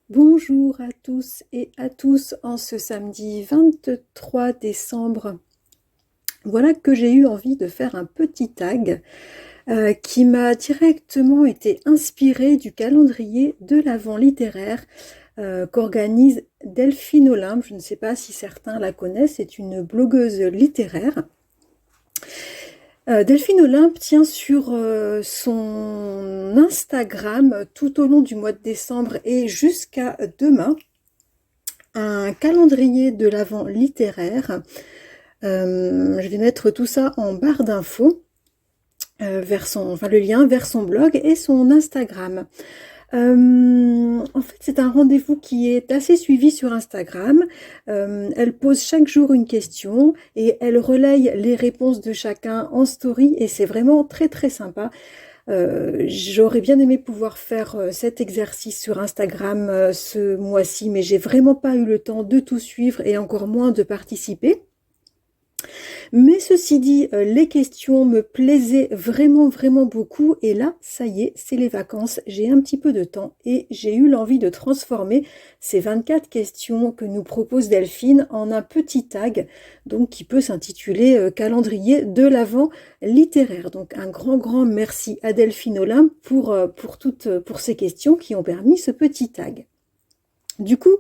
Bonjour à tous et à tous en ce samedi 23 décembre. Voilà que j'ai eu envie de faire un petit tag qui m'a directement été inspiré du calendrier de l'Avent littéraire qu'organise Delphine Olympe. Je ne sais pas si certains la connaissent, c'est une blogueuse littéraire. Delphine Olympe tient sur son Instagram tout au long du mois de décembre et jusqu'à demain un calendrier de l'Avent littéraire. Je vais mettre tout ça en barre d'infos le lien vers son blog et son Instagram. En fait, c'est un rendez-vous qui est assez suivi sur Instagram. Elle pose chaque jour une question et elle relaye les réponses de chacun en story et c'est vraiment très très sympa. J'aurais bien aimé pouvoir faire cet exercice sur Instagram ce mois-ci, mais j'ai vraiment pas eu le temps de tout suivre et encore moins de participer. Mais ceci dit, les questions me plaisaient vraiment, vraiment beaucoup. Et là, ça y est, c'est les vacances. J'ai un petit peu de temps et j'ai eu l'envie de transformer ces 24 questions que nous propose Delphine en un petit tag, donc qui peut s'intituler Calendrier de l'Avent littéraire. Donc un grand, grand merci à Delphine Olympe pour ces questions qui ont permis ce petit tag. Du coup,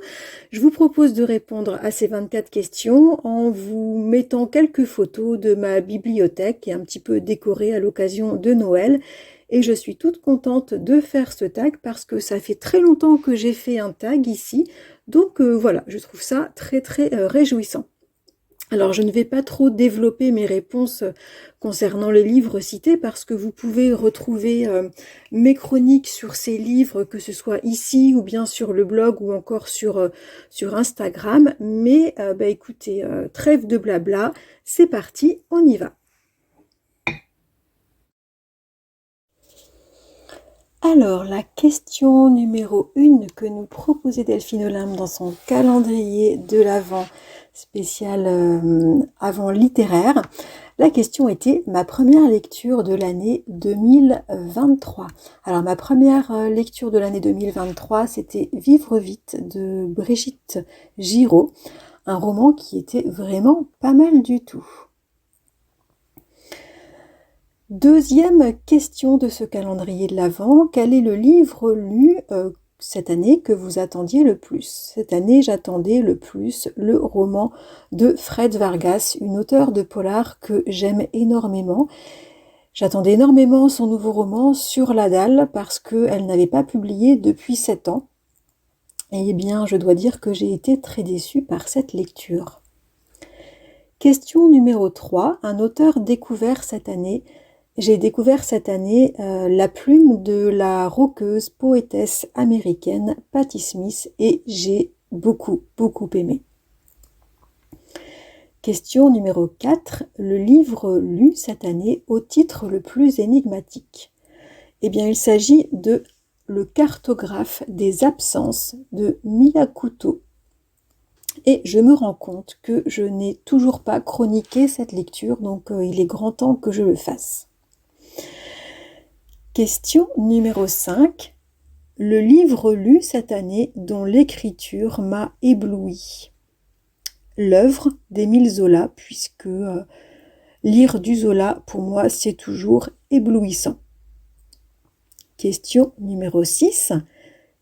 je vous propose de répondre à ces 24 questions en vous mettant quelques photos de ma bibliothèque qui est un petit peu décorée à l'occasion de Noël. Et je suis toute contente de faire ce tag parce que ça fait très longtemps que j'ai fait un tag ici. Donc voilà, je trouve ça très très réjouissant. Alors, je ne vais pas trop développer mes réponses concernant les livres cités parce que vous pouvez retrouver mes chroniques sur ces livres, que ce soit ici ou bien sur le blog ou encore sur Instagram. Mais écoutez, trêve de blabla, c'est parti, on y va. Alors, la question numéro 1 que nous proposait Delphine Olympe dans son calendrier de l'Avent spécial Avent littéraire, la question était ma première lecture de l'année 2023. Alors, ma première lecture de l'année 2023, c'était Vivre vite de Brigitte Giraud, un roman qui était vraiment pas mal du tout. Deuxième question de ce calendrier de l'Avent, quel est le livre lu cette année que vous attendiez le plus? Cette année, j'attendais le plus le roman de Fred Vargas, une auteure de polar que j'aime énormément. J'attendais énormément son nouveau roman Sur la dalle parce qu'elle n'avait pas publié depuis 7 ans. Et bien, je dois dire que j'ai été très déçue par cette lecture. Question numéro 3, un auteur découvert cette année. J'ai découvert cette année la plume de la rockeuse poétesse américaine Patti Smith et j'ai beaucoup, beaucoup aimé. Question numéro 4, le livre lu cette année au titre le plus énigmatique. Eh bien, il s'agit de Le cartographe des absences de Miyakuto. Et je me rends compte que je n'ai toujours pas chroniqué cette lecture, donc il est grand temps que je le fasse. Question numéro 5. Le livre lu cette année dont l'écriture m'a ébloui. L'œuvre d'Émile Zola, puisque lire du Zola, pour moi, c'est toujours éblouissant. Question numéro 6.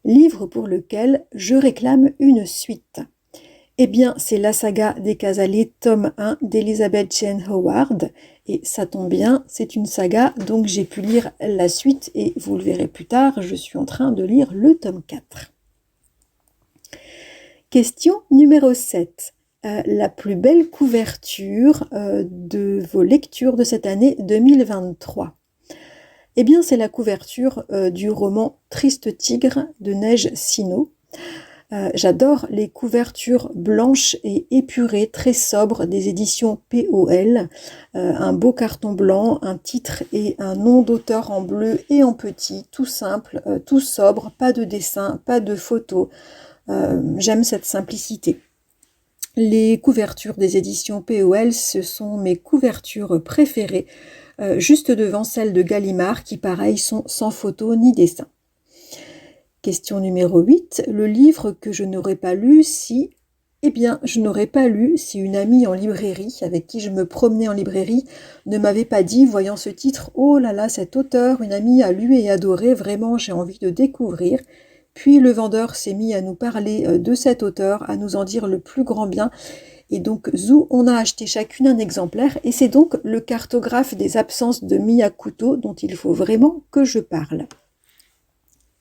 Livre pour lequel je réclame une suite. Eh bien, c'est la saga des Casalets, tome 1 d'Elizabeth Jane Howard. Et ça tombe bien, c'est une saga, donc j'ai pu lire la suite et vous le verrez plus tard, je suis en train de lire le tome 4. Question numéro 7. La plus belle couverture de vos lectures de cette année 2023. Eh bien, c'est la couverture du roman Triste Tigre de Neige Sino. J'adore les couvertures blanches et épurées, très sobres des éditions POL. Un beau carton blanc, un titre et un nom d'auteur en bleu et en petit, tout simple, tout sobre, pas de dessin, pas de photos. J'aime cette simplicité. Les couvertures des éditions POL, ce sont mes couvertures préférées, juste devant celles de Gallimard qui, pareil, sont sans photo ni dessin. Question numéro 8. Le livre que je n'aurais pas lu si... Eh bien, je n'aurais pas lu si une amie en librairie, avec qui je me promenais en librairie, ne m'avait pas dit, voyant ce titre, « Oh là là, cet auteur, une amie a lu et adoré, vraiment j'ai envie de découvrir. » Puis le vendeur s'est mis à nous parler de cet auteur, à nous en dire le plus grand bien. Et donc, Zou, on a acheté chacune un exemplaire, et c'est donc le cartographe des absences de Miyakuto dont il faut vraiment que je parle.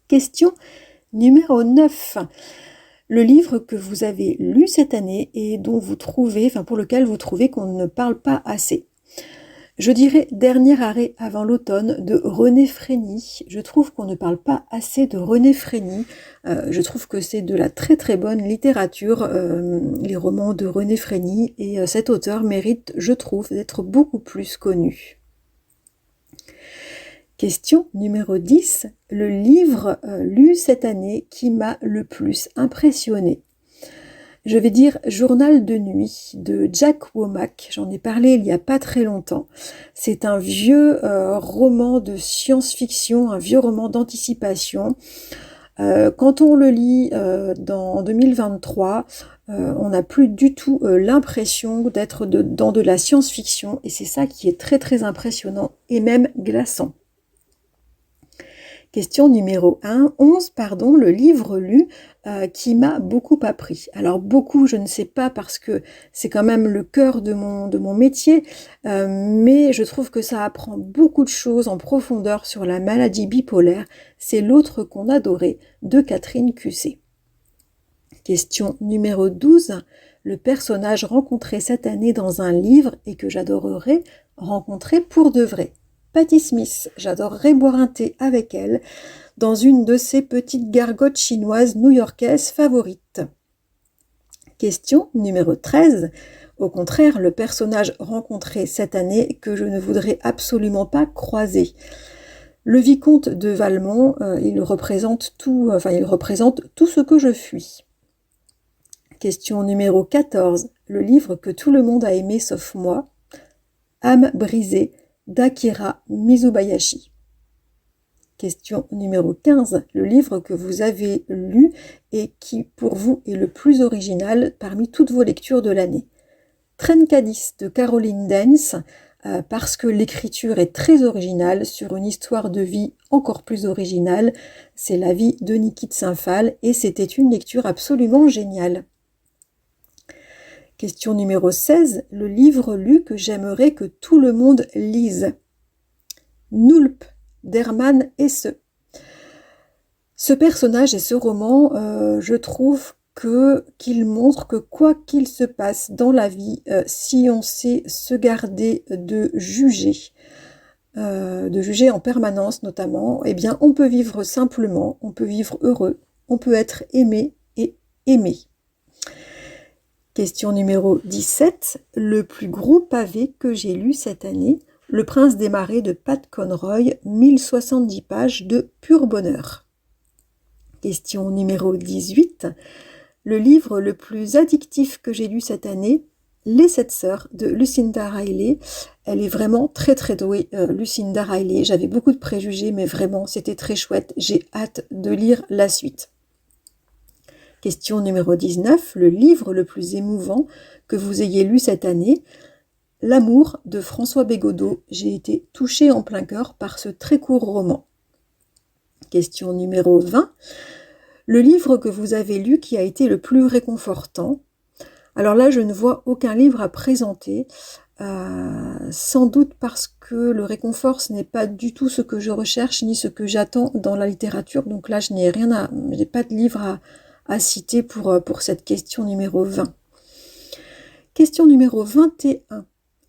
Question numéro 9. Le livre que vous avez lu cette année et dont vous trouvez, pour lequel vous trouvez qu'on ne parle pas assez. Je dirais Dernier arrêt avant l'automne de René Frény. Je trouve qu'on ne parle pas assez de René Frény. Je trouve que c'est de la très très bonne littérature, les romans de René Frény, et cet auteur mérite, je trouve, d'être beaucoup plus connu. Question numéro 10. Le livre lu cette année qui m'a le plus impressionné. Je vais dire Journal de nuit de Jack Womack. J'en ai parlé il n'y a pas très longtemps. C'est un vieux roman de science-fiction, un vieux roman d'anticipation. Quand on le lit en 2023, on n'a plus du tout l'impression d'être dans de la science-fiction, et c'est ça qui est très très impressionnant et même glaçant. Question numéro 11, le livre lu qui m'a beaucoup appris. Alors beaucoup, je ne sais pas parce que c'est quand même le cœur de mon métier, mais je trouve que ça apprend beaucoup de choses en profondeur sur la maladie bipolaire. C'est L'autre qu'on adorait de Catherine Cusset. Question numéro 12, le personnage rencontré cette année dans un livre et que j'adorerais rencontrer pour de vrai. Patti Smith, j'adorerais boire un thé avec elle dans une de ces petites gargotes chinoises new-yorkaises favorites. Question numéro 13. Au contraire, le personnage rencontré cette année que je ne voudrais absolument pas croiser. Le vicomte de Valmont, il représente tout ce que je fuis. Question numéro 14. Le livre que tout le monde a aimé sauf moi. Âme brisée d'Akira Mizubayashi. Question numéro 15. Le livre que vous avez lu et qui, pour vous, est le plus original parmi toutes vos lectures de l'année. Trencadis de Caroline Dance, parce que l'écriture est très originale sur une histoire de vie encore plus originale. C'est la vie de Niki de Saint-Phal et c'était une lecture absolument géniale. Question numéro 16. Le livre lu que j'aimerais que tout le monde lise. Nulp d'Hermann Hesse. Ce personnage et ce roman, je trouve qu'il montre que quoi qu'il se passe dans la vie, si on sait se garder de juger en permanence notamment, eh bien on peut vivre simplement, on peut vivre heureux, on peut être aimé et aimé. Question numéro 17. Le plus gros pavé que j'ai lu cette année, Le Prince des Marais de Pat Conroy, 1070 pages de pur bonheur. Question numéro 18. Le livre le plus addictif que j'ai lu cette année, Les Sept Sœurs de Lucinda Riley. Elle est vraiment très très douée, Lucinda Riley. J'avais beaucoup de préjugés, mais vraiment c'était très chouette. J'ai hâte de lire la suite. Question numéro 19. Le livre le plus émouvant que vous ayez lu cette année, L'amour de François Bégodeau. J'ai été touchée en plein cœur par ce très court roman. Question numéro 20. Le livre que vous avez lu qui a été le plus réconfortant. Alors là, je ne vois aucun livre à présenter, sans doute parce que le réconfort, ce n'est pas du tout ce que je recherche ni ce que j'attends dans la littérature. Donc là, je n'ai pas de livre à citer pour cette question numéro 20. Question numéro 21.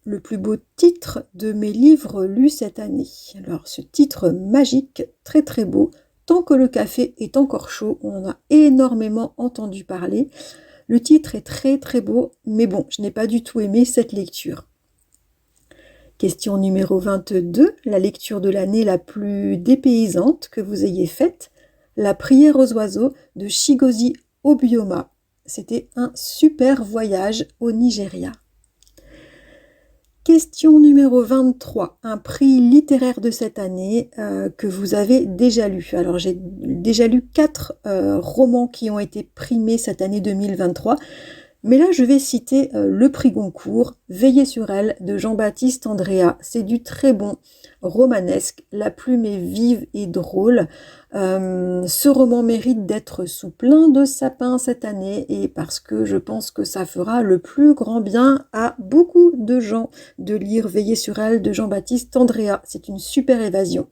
Le plus beau titre de mes livres lus cette année. Alors, ce titre magique, très très beau, Tant que le café est encore chaud, on en a énormément entendu parler. Le titre est très très beau, mais bon, je n'ai pas du tout aimé cette lecture. Question numéro 22, la lecture de l'année la plus dépaysante que vous ayez faite, La prière aux oiseaux de Chigozie Obioma. C'était un super voyage au Nigeria. Question numéro 23, un prix littéraire de cette année que vous avez déjà lu. Alors j'ai déjà lu 4 romans qui ont été primés cette année 2023, mais là je vais citer le prix Goncourt, Veiller sur elle de Jean-Baptiste Andréa. C'est du très bon romanesque, la plume est vive et drôle. Ce roman mérite d'être sous plein de sapins cette année et parce que je pense que ça fera le plus grand bien à beaucoup de gens de lire Veiller sur elle de Jean-Baptiste Andréa. C'est une super évasion.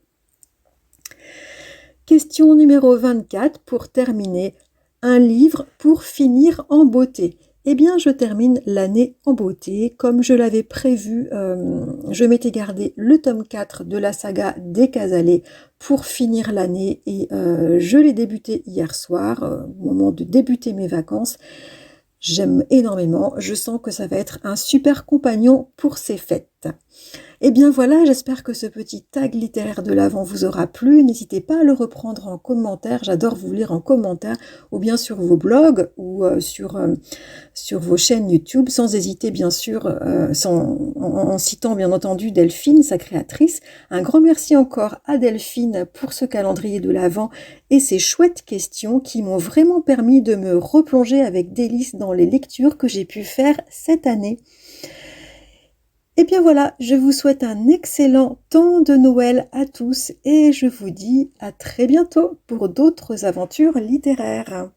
Question numéro 24 pour terminer. Un livre pour finir en beauté. Eh bien, je termine l'année en beauté. Comme je l'avais prévu, je m'étais gardé le tome 4 de la saga des Casalets pour finir l'année et je l'ai débuté hier soir, au moment de débuter mes vacances. J'aime énormément, je sens que ça va être un super compagnon pour ces fêtes. Et bien voilà, j'espère que ce petit tag littéraire de l'Avent vous aura plu. N'hésitez pas à le reprendre en commentaire, j'adore vous lire en commentaire, ou bien sur vos blogs, ou sur vos chaînes YouTube, sans hésiter bien sûr, en citant bien entendu Delphine, sa créatrice. Un grand merci encore à Delphine pour ce calendrier de l'Avent et ces chouettes questions qui m'ont vraiment permis de me replonger avec délice dans les lectures que j'ai pu faire cette année. Et bien voilà, je vous souhaite un excellent temps de Noël à tous et je vous dis à très bientôt pour d'autres aventures littéraires.